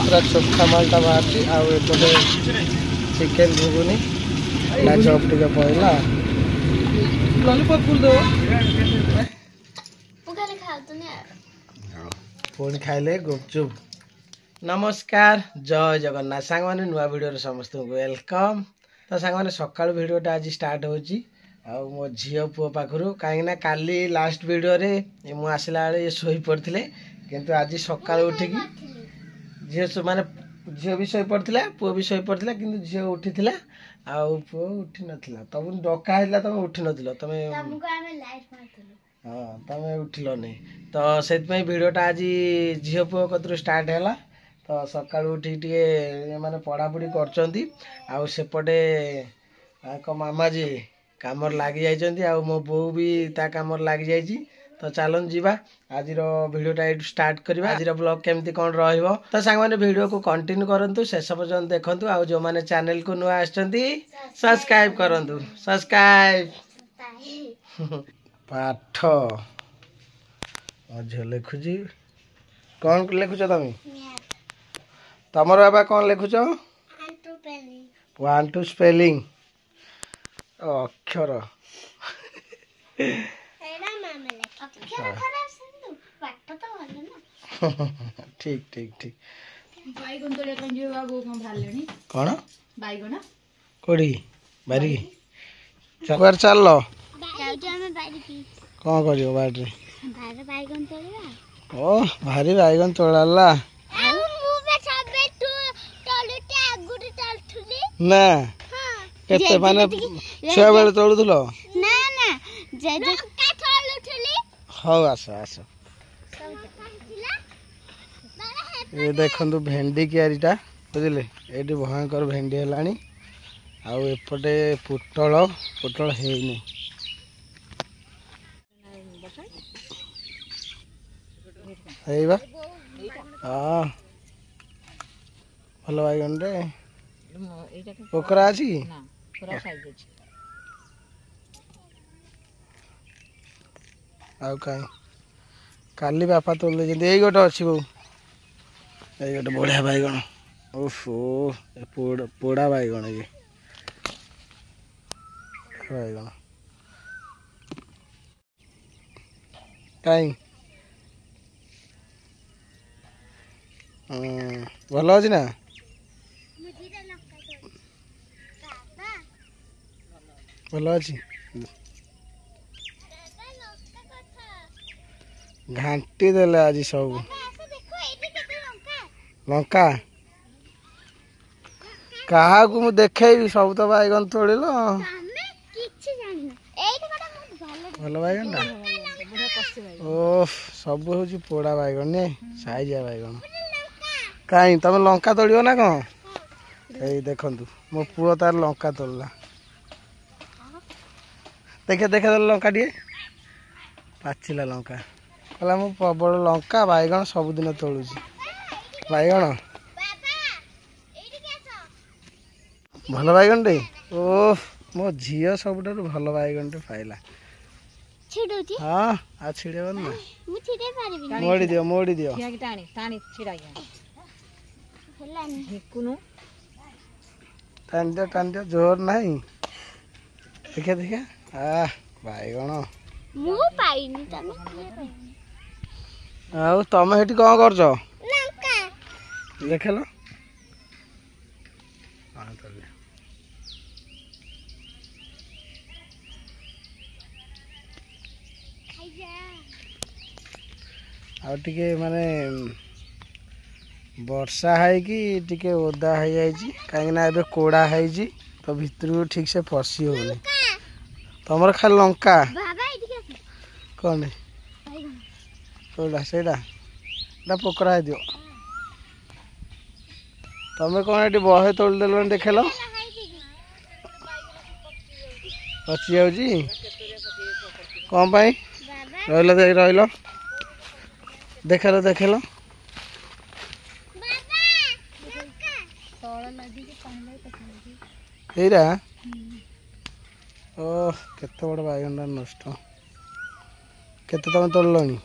पूरा चोखा मालटा बाहर आउटे चिकेन घुगुनी चप टे पड़ा लॉलीपॉप फुल दो पुणी खाइले गुपचुप। नमस्कार जय जगन्नाथ सांग मैंने नुआ वीडियो समस्त को वेलकम। तो सांग मैंने सकाळ वीडियोटा आज स्टार्ट होची मो झील पुओ पाखु कहीं काली लास्ट वीडियो रे मु आसला बेले शोई पड़ते किंतु आज सकाळ उठिकी झील माने झील भी शोई पड़ता पुओ भी शोई पड़ता कि झील उठी आउ पुओ उठी नथिला तुम डका है तुम उठी नथिल तुम हाँ तुम उठिल नहीं तो से वीडियोटा आज झील पुओ कतरू स्टार्ट है। तो सका उठी टे मैंने पढ़ापढ़ी करपटे मामा जी कम लग जा मो बो भी ता कम लग जा। तो चलन जीवा आज वीडियोटा ये स्टार्ट करवा। आज ब्लॉग केमती कौन रहिबो तो सांग मैंने वीडियो को कंटिन्यू करंतु शेष पर्यंत देखंतु। आ जो माने चैनल को नुआ आछंती सब्सक्राइब करंतु सब्सक्राइब। पाठ आज लिखुजी कौन लिखुछ तमे तमर बाबा कौन लिखुछ 1 2 स्पेलिंग अक्षर ठीक ठीक ठीक कौन कोड़ी बारी चकुआर चल कौन कर बाड़ी ओ भारी बैगन तोड़ाला ना केते माने छुआ बेले तोड़ुथलो ना ना लंका तोड़ुथली हो आस आस ये देखंतु भेंडी क्यारीटा बुझिले एटी भयंकर भेंडी हेलानी आउ एपटे पुटल पुटल हेइनी हेइबा हां भलो बैगन रे पोखरा अछि ना पूरा साइज अछि आउ काई काली बापा तोल दे जंदी एई गोटे अछि बो एई गोटे बढ़िया बैगन ओफो पोड़ा बैगन ये बैगन काई भलो अछि ना भलो अछि घांटी देले आज सब लंका कहा को मु देखे सब तो बैगन तोड़िल भल बैगन ओह सब हूँ पोड़ा बैगन ने साइजिया बैगन कहीं तुम लंका तोड़ो ना कौन यही देखु मो पुओ तार लंका तोड़ला देखे देखे लंका टे पाचिला लंका कहला मु प्रबल लंका बैगन सबुदिन तोलुची बैगन भल बैगन टे ओह मो झील सब भल बैगन टे पाइला हाँ आ छिड़े ना मोड़ी दियो टान दियो जोर नहीं देखे देखे बैगन आउ तमे हेटी कौन कर देख लो आउटे माने वर्षा है कि टिके ओदा हो जाइए कहीं कोड़ा है तो भितर ठीक से फसी होनी तुम खाली लंका कौन से पोकरा दियो तुम कौन ये बहे तोड़ देल देख लो पची जाऊँगी कौन पाई रही देख लो एरा ओह केते बड़ बैगन नष्ट केते तुम तोड़लनी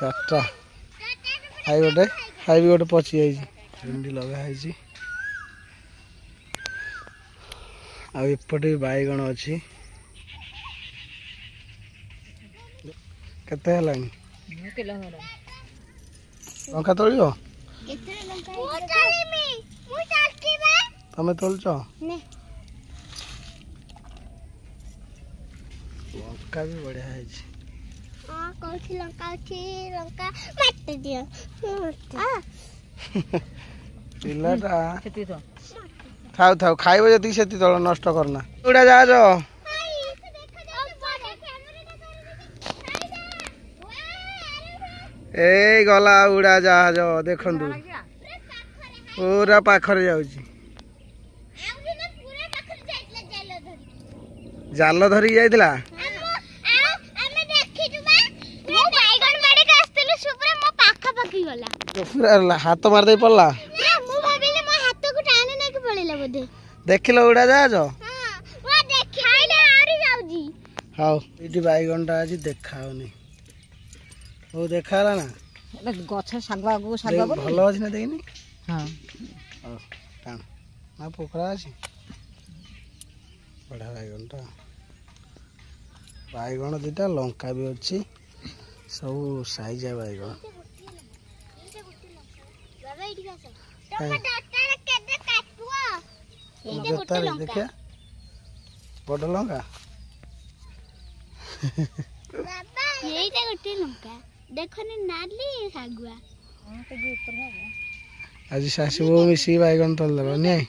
4टा आई गोटे हाई भी गोटे पची जाइए भेंडी लगाई आपटे बैगण अच्छी केते हलानी लंका तोल तमें तोलच लंका भी बढ़िया है पिलाटा थाउ थाउ खाइब जी से तल नष्ट करना उड़ा जहाज ए गला उड़ा जहाज देखु पूरा पाखरे जाऊँ जाल धरिक जाइला हाथ मारदे पड़ला देख लो उड़ा जहाज हाँ ये बैगन टा आज देखा वो देखा ना गछ भल अच्छी ना देखनी हाँ ना पोखरा अच्छी बढ़िया बैगन टा बैगन दीटा लंका भी अच्छी सब साइज है बैगन देखिए बड़ लंका आज शाशु बो मिसी बैगन तल दल नहीं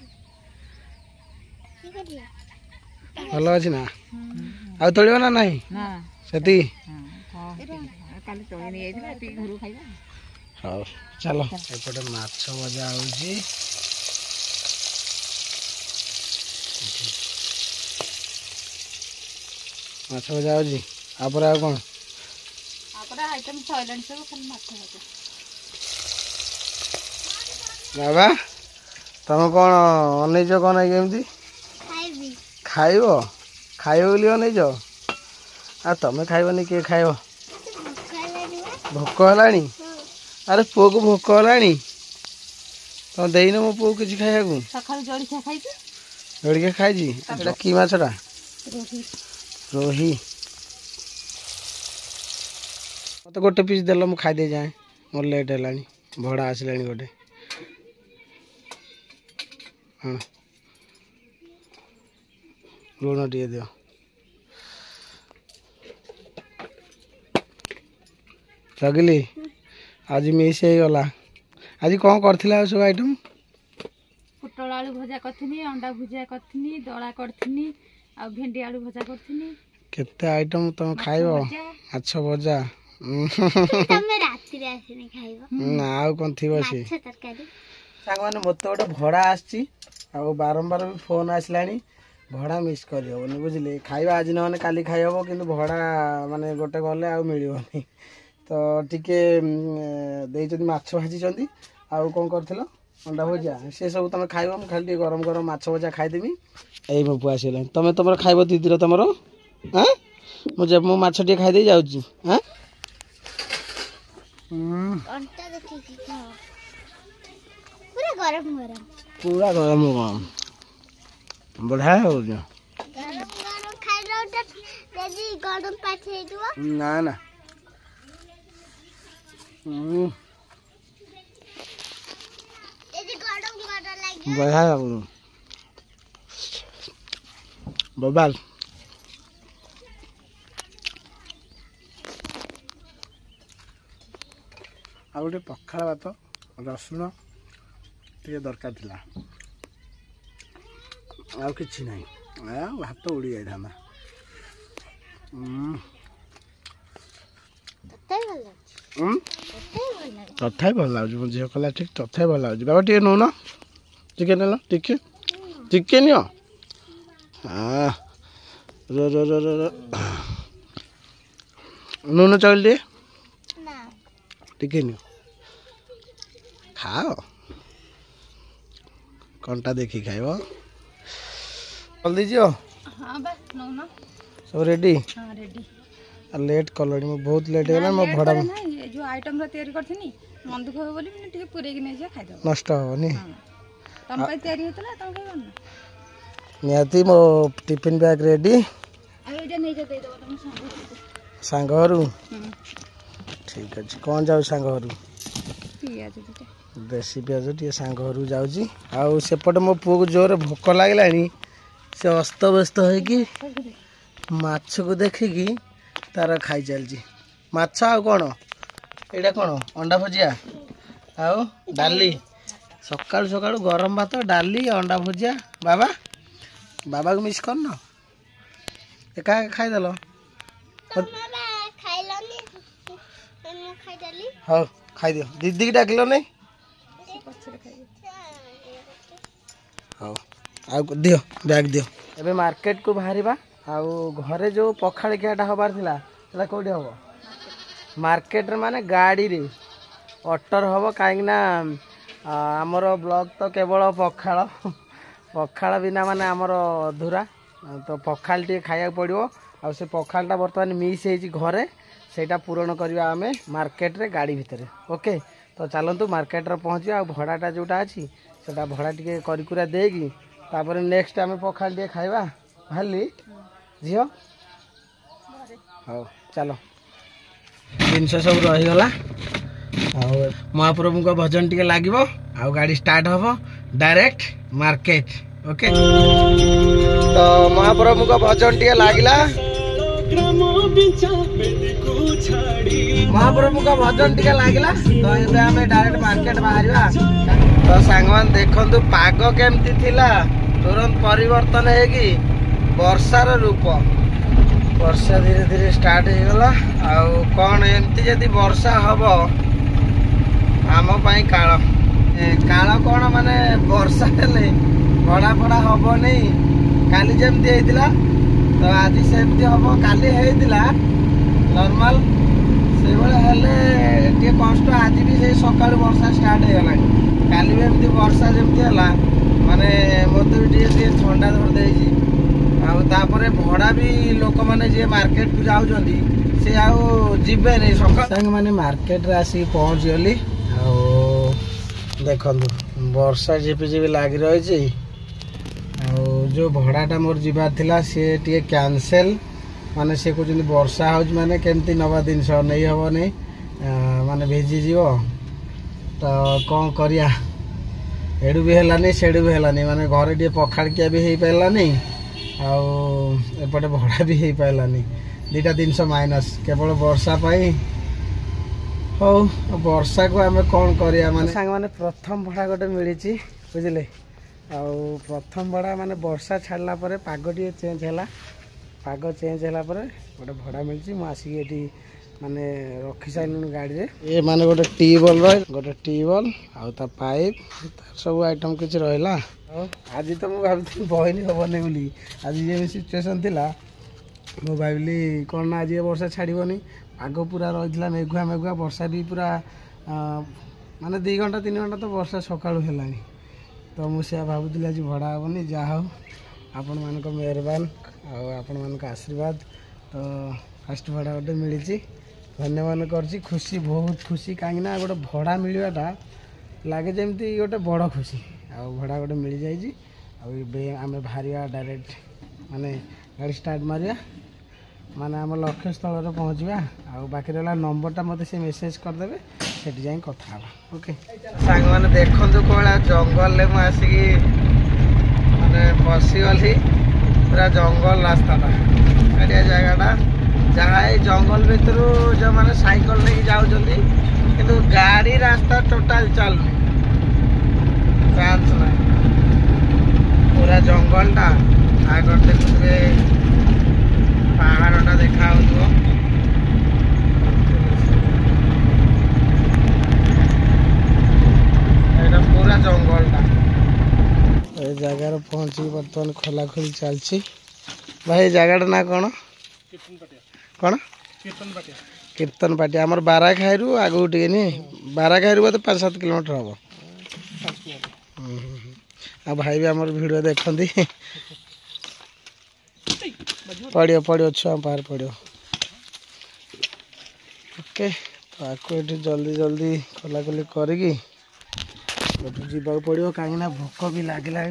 भल अच्छी ना आ तोड़ ना नहीं से हाँ चलो एपटे माछ भजा हो माछ भजा हो आपर आ कौन बाबा तुम कौन अनईच कौन केमती खाइब खाइब बोली अनईच आ तुम खाइबनी किए खाइब भोक है अरे पुओ को भोक है तुम देन मो पुओ किसी खाया जड़िया खाई कि माछटा रोही मत गोटे पीस देल मु खाई दे जाए मोर लेट है भड़ा आसला गोटे हाँ लुण टे दियो लगली आज मिस हो गला आज कौन कर सब आइटम पुटल आलू भजा करथिनी अंडा भुजिया करथिनी दड़ा करथिनी आ भेंडी आलू भजा करथिनी केते आइटम तुम खाइबो माछ भजा तमे राति रे आसीनी खाइबो ना आ कोन थिबो से माछ तरकारी सांग माने मते गोटे भड़ा आछि आ बारंबार भी फोन आसलानी भड़ा मिस कर होनी बुझिले खाइबा आज न काली खाइ हबो किंतु भड़ा माने गोटे गले आ मिलिबोनी तो टिके देइछन माछ भाजी चंदी आ कोन करथिलो अंडा भजा से सब तुम खाइबो हम खाली गरम गरम माछ भजा खाइ देबी एई मो पुआ आसिला तुम तुमर खाइबो दीदी तुमर हां मु जब मु माछ टे खाइ दे जाउ छी हां अंटा देखि की खाओ पूरा गरम गरम पूरा गरम गरम बढ़िया हो जो गरम गरम खाइलो त तेजी गरम पाछे दियो ना ना तेजी गरम गरम लागे बढ़िया लागलो बबाल आ गोटे पखाड़ भात रसुण टे दरकार थिला आ किछि नाही भात उड़ी जाइथा तथा भल लगे मो झील कला ठीक तथा भल लगे बाबा टे नौ न टिके नेल टिके टिके नियो हाँ रो रो रो रो नून चावल दे ना टिके नियो खाओ कंटा देखी खाइब जल्दी जियो हां बा नो ना सब रेडी हां रेडी लेट कलनी मो बहुत लेट हो गला मो भड़ा जो आइटम रो तैयारी करथिनी मन दुख हो बोली मैंने टिके पुरे कि नहीं जा खाइ दो नष्ट हेनी तम पे तयारी होतला तम खाइबन ना निहाती मो टिफिन बैग रेडी आ एटा नहीं जा दे दो तम सांग घरू ठीक अच्छे कौन जाऊ सांग घरू पियाज दुटा देसी पियाज टे सांग घरू जाऊँगी आउ सेपटे मो पुओ को जोर भोक लगे से अस्त व्यस्त होगी माछ को देखिकी तार खाई चलती माछ आ कौन एटा कौन अंडा भुजिया आउ डाली सकाळु सकाळु गरम भात डाली अंडा भुजिया बाबा बाबा को मिस करन एका खाईदेल हाँ खाई दियो दीदी की डाकिल नहीं हाँ आ दियो बैग दियो एबे मार्केट को बाहरिबा आउ घरे जो पखाड़ खियाटा हबार थिला सेटा कोडी हबो मार्केट रे माने गाड़ी रे ऑटर हबो काहे ना आमर ब्लॉग तो केवल पखाड़ पखाड़ बिना माने आमर अधूरा तो पखाड़ टे खाया पड़ो आ से पखाड़ा बर्तमान मिस होती घरे सेटा पूरण करवा आम मार्केट रे गाड़ी भितर ओके तो चलतु मार्केट रे पहुँचा आ भड़ाटा जोटा अच्छी से भड़ा टे करा देगी तापर नेक्स्ट आम पखाड़ टे खाइबा भाली झील हाँ चलो जिनस सब रहीगला महाप्रभु को भजन टे लगे आ गाड़ी स्टार्ट हम डायरेक्ट मार्केट ओके तो महाप्रभु को भजन टे लगला महाप्रभु का भजन टे लगला तो ये आम डायरेक्ट मार्केट बाहर तो सांगमान देखु पाग केमती थिला तुरंत परिवर्तन होगी वर्षार रूप वर्षा धीरे धीरे स्टार्ट हो गला आउ कौन एमती जदि वर्षा हम आम पाई काल काल कौन माने वर्षा हेले पड़ा पड़ा हम नहीं काली जमती होता तो आज सेमती हम काली होता नॉर्मल से कष्ट आज भी से सका वर्षा स्टार्ट हो गला काली भी एमती वर्षा जमती है माने मत भी ठंडा धरदे आउे भड़ा भी लोक मैंने जी मार्केट को जाऊँगी सी आवे नहीं सका मैंने मार्केट रे आसिक पहुँच गली देखु वर्षा झिपिझिपि लग रही जो भड़ाटा मोर जीवार थिला सी टे कैंसल माने सी कहते वर्षा हो माने केमती नवा जिनस नहीं हम नहीं माने भिजिज तो कौन करिया एडू भी है सेडू भी है माने घरे टे पखाड़किया भी हो पारानी आउटे भड़ा भी हो पारानी दीटा जिनस माइनस केवल वर्षा पाई हो वर्षा को आम कौन करिया माने सांग माने प्रथम भड़ा गोटे मिली बुझे आउ प्रथम भड़ा माने वर्षा छाड़ला परे पाग टे चेंज है पाग चेंज है गोटे भड़ा मिली मुझे ये माने रखी सारे गाड़ी रे ये माने गोटे ट्यूबवेल गोटे ट्यूबवेल आ पाइप सब आइटम किसी रहा आज तो मुझे भावी बहनी हेनी बोली आज ये सिचुएसन थिला मु भाविली कौन ना आज ये वर्षा छाड़बनी आग पूरा रही मेघुआ मेघुआ वर्षा भी पूरा माने 2 घंटा 3 घंटा तो वर्षा सका है तो मुझे भावुली आज भड़ा हेनी जहा आपण मान मेहरबान आपण मान आशीर्वाद तो फास्ट भड़ा गोटे मिली धन्यवाद करची खुशी बहुत खुशी कहीं गोटे भड़ा मिलवाटा लगे जमी गोटे बड़ खुशी आ भड़ा गोटे मिल जाए आम बाहर डायरेक्ट माने गाड़ी स्टार्ट मारिया माने आम लक्ष्य स्थल पहुँचा आ बाकी रहा नंबरटा मत से मेसेज करदे से जाए कथा ओके सांग मैंने देखु कौन जंगल में आसिक माने पशिगली पूरा जंगल रास्ताटा गाड़िया जगहटा जहाँ जंगल भितर जो मैंने साइकिल लेके जाऊँगी किंतु गाड़ी रास्ता टोटाल चलनी चांस ना पूरा जंगलटा आगे देखुए पहाड़टा देखा पूरा जंगलटा ये जगार पहुँची बर्तमान खोला खोली चलती भाई जगह ना कौन कौन कीर्तन पाटी आमर बाराखाई आगू टे बाराखाई बोधे 5-7 किलोमीटर हम आ भाई भी आमर वीडियो देखती पड़ो छुआ पार पड़ो ओके तो आपको ये जल्दी जल्दी खोलाखोली करी जावाक पड़ो कहीं भोक भी लगला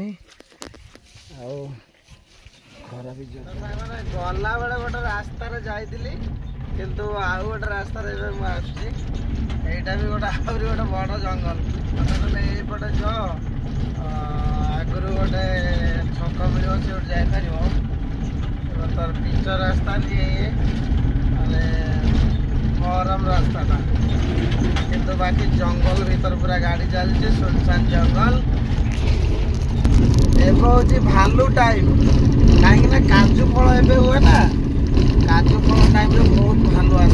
खरा भी गला बेले गोटे रास्त जाइली किंतु आउ गोटे रास्त आसटा भी गोटे आहरी गोटे बड़ जंगल यपटे जो आगु गोटे छक मिल जापर तर पिच रास्ता महरम रास्ता किंतु बाकी जंगल भीतर पूरा गाड़ी चलती सुनसान जंगल एवं हूँ भालू टाइम कहीं काजू फल एवं हुए ना काजू फल टाइम बहुत भालू आस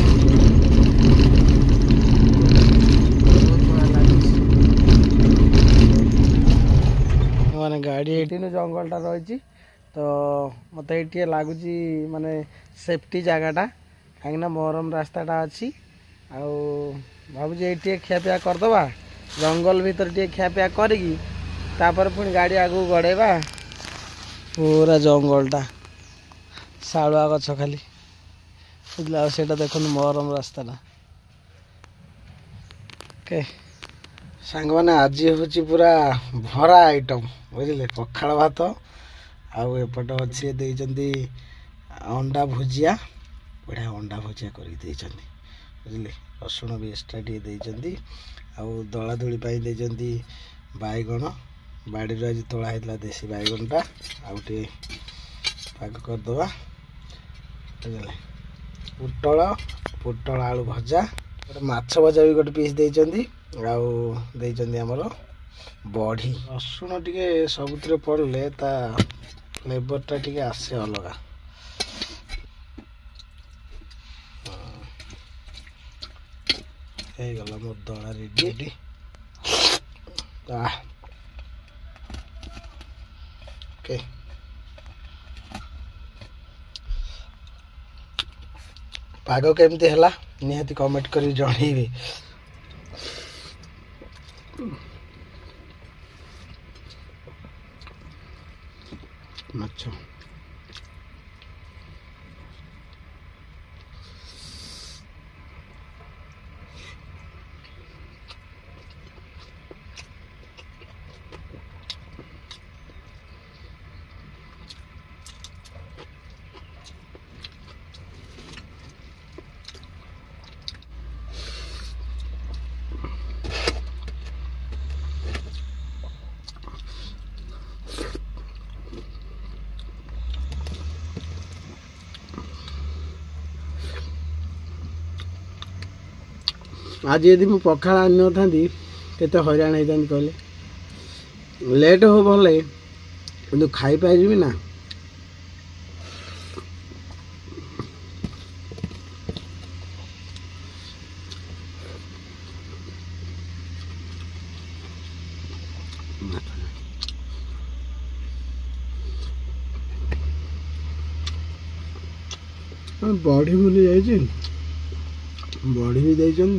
माने गाड़ी ये जंगलटा रही तो मत ये लगुच माने सेफ्टी जगहटा कहीं महरम रास्ताटा अच्छी भावुँ ये खियापिया करदे जंगल भीतर टे खियापिया करी पुणी गाड़ी आगू गड़ेबा पूरा जंगलटा शालुआ गछ खाली बुझला से देखो महरम रास्ताटा ओके सांग मैंने आज हूँ पूरा भरा आइटम बुझे पखाड़ भात आउट अच्छे देती अंडा भुजिया बढ़िया अंडा भुजिया कर बुझे रसुण भी एक्सट्रा टे देती दला दुली देती बैगण बाड़ी आज तोड़ा होता देसी बैगणटा आउटे पाग करदे बुझे पुटल पुटल आलू भजा गोटे माछ भजा भी गोटे पीस देती आमर बड़ी रसुण टे सबुत पड़े ता फ्लेवरटा टे आसे अलग गला मोर दला रेडी ओके पाग केमती है निहाती कमेंट करी जनइबे माछ आज यदि मुझे पखाड़ आनी न था केते हैरान होता कहले लेट हो भले कि खाई पारि ना बड़ी बुली जाइए बड़ी भी देचन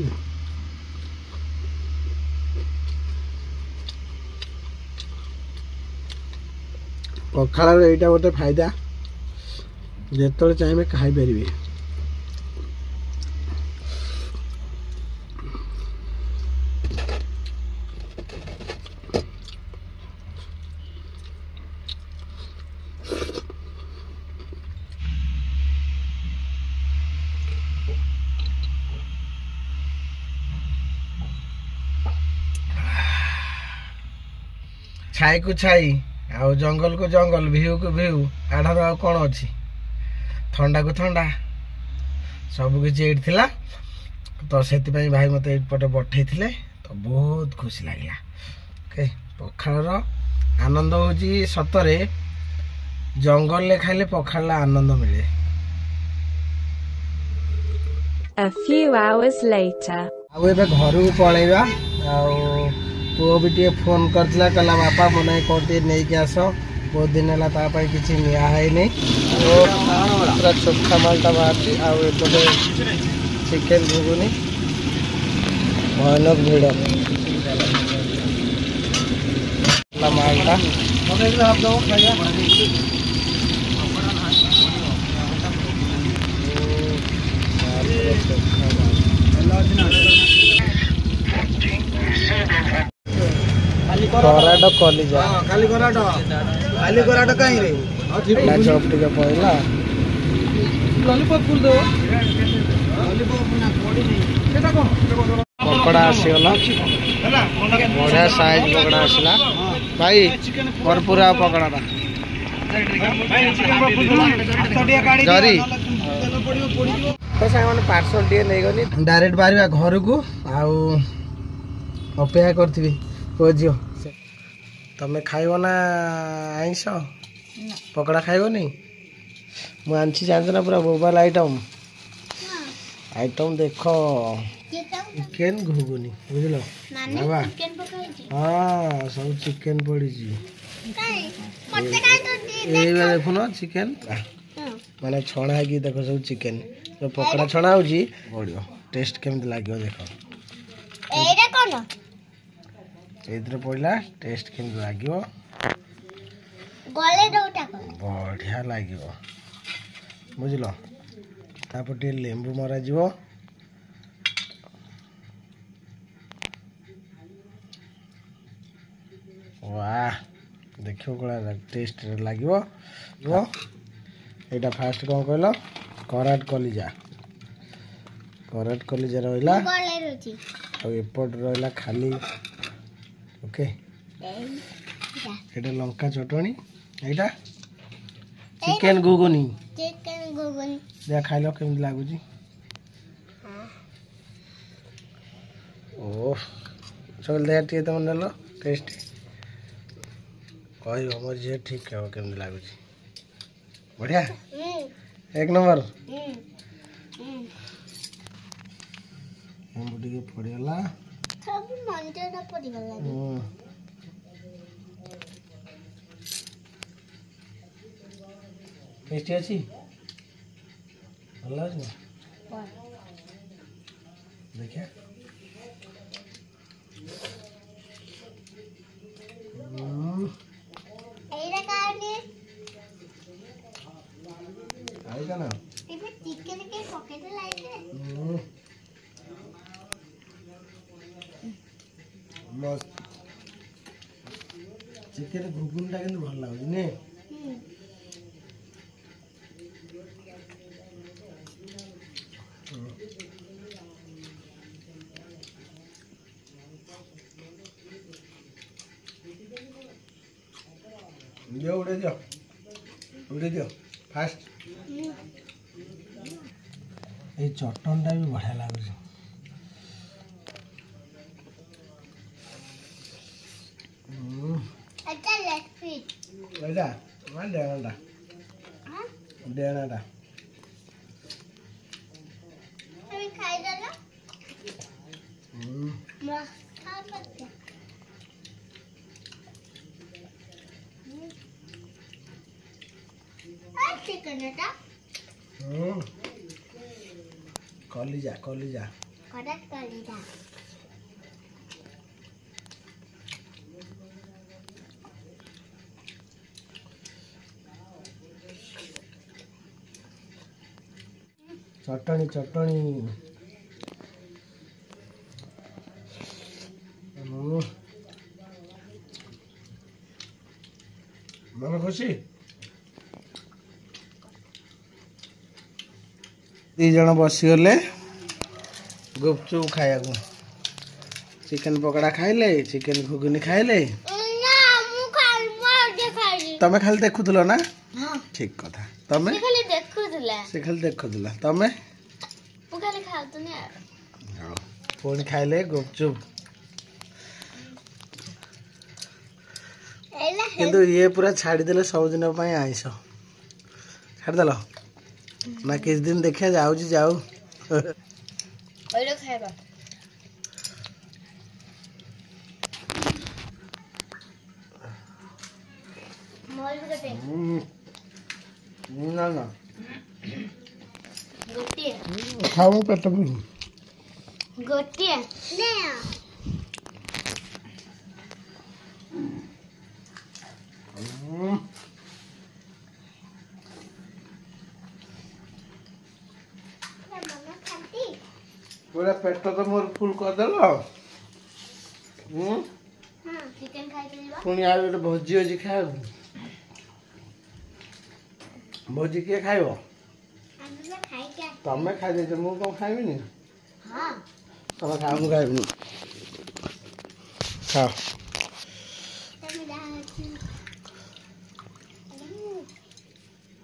पखाड़ यहाँ गोटे फायदा जिते चाहिए खाई पारे छाई को छाई आउ जंगल को जंगल भ्यू को भ्यू आधार आ कौन अच्छी ठंडा को ठंडा सबकि ये थिला तो से भाई मत पटे पठे तो बहुत खुशी लगे ओके पखाड़ आनंद हूँ सतरे जंगल ले खाइले पखाड़ आनंद मिले A few hours later. घर को पलैबा पुओ भी टे फोन करता कहला बापा मन कौन टे नहीं कि आस बहुत दिन है किसी निआई नहीं पूरा चोखा मालटा बाहर आउटे चिकेन घुगुनी भयानक भिड़ मालटा चोखा माल कराट कलिजा खाली कराट कहीं रे चप टिके पड़ला लॉलीपॉप फुल दो पकड़ा आसीगला बढ़िया साइज पकड़ा आसला भाई भरपूर पकड़ा जरी तो सामान पार्सल टे नहीं गली डायरेक्ट बाहर घर को अपेक्षा करी पुओ झील तमें खाइब ना आईस पकड़ा खाइब नहीं मुझे जानच ना पूरा मोबाइल आइटम देख चिकेन घुगुनी बुझल बाबा हाँ सब चिकेन पड़ी देखुन चिकेन माने छणा है देख सब चिकेन जो पकड़ा छणा हो बढ़िया टेस्ट केमती लगे देख ये पड़ा टेस्ट केमती लगे बढ़िया लगे बुझल तापर लेंबू मरा जीवो वाह देखो कड़ा टेस्ट लगे यहाँ फास्ट कौन कहल कराट कलिजा रहा एपट रहा खाली ओके ये लंका चटनी यहाँ चिकेन घुगुनी देखा खाइल केमी लगुच ओह चल देखा टे तुम नेल टेस्ट कह मोर झी ठीक कह केमी लगुच बढ़िया एक नंबर टे पड़गला टेस्टी अच्छी भल अच्छे देखिए ना चिकेन घुगुनटा कि भल लगुच नहीं उड़े दियो फास्ट ये चटनटा भी बढ़िया लगुच डेणाटा कलिजा चटनी मन खुशी दी जन बसीगले गुपचुप खाया चिकेन पकड़ा खाइले चिकेन घुगुनी खाइले तमें खाली देखुल ना ठीक कथा तमें से खाली देखुला तमें पुणी खाइले गुपचुप किंतु ये पूरा छाड़देले सब दिन आईस छाड़देल ना किस दिन देखा जाऊ ना खाऊ पेट गोटे पूरा पेट तो मोर फुल करदेल चिकेन खाई पुणी आ गोटे भोजी अच्छी खाए भोजी किए खाइब तमें खाई देछ मु कौन खाइबिनी तमें खाओ मु खाइबिनी खाओ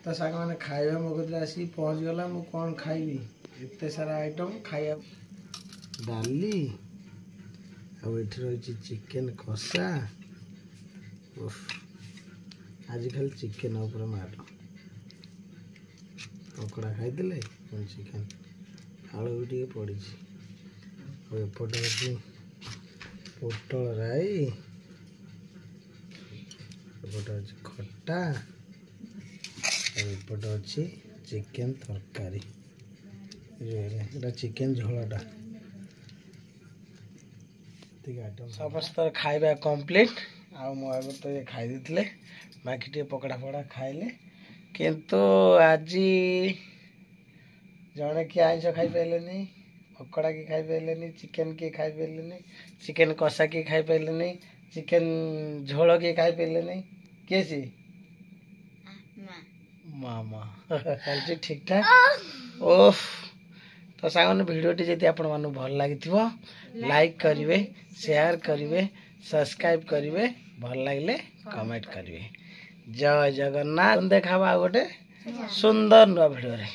तो साग मैंने खाइबा मो कते आसी पहुँच गला मु कौन खाइबी एते सारा आइटम खाइया डाली आठ रही चिकेन कषा आज खाली चिकेन ऊपर मार ककड़ा खाई चिकेन आलू भी टे पड़ी एपटे अच्छी पोटल राई एपटे अच्छी खटा एपटे अच्छी चिकेन तरकारी चिकेन झोलटा समस्त खाଇବା कम्प्लीट मो आगे तो ये खाई देते बाकी टे पकड़ा फकड़ा खाइले किंतु आज जड़े किए आइस खाई पारे पकड़ा किए खाई पारे चिकेन किए खाई पारे चिकेन कषा किए खाई पारे चिकेन झोल किए खाई पारे किए सी मामा चलती ठीक ठाक ओफ तो सांग भिडियोटी जदि आपण मानू भल लगी लाइक करेंगे शेयर करेंगे सब्सक्राइब करेंगे भल लगे कमेंट करेंगे जय जगन्नाथ देखा गोटे सुंदर नुआ भिडियो रे।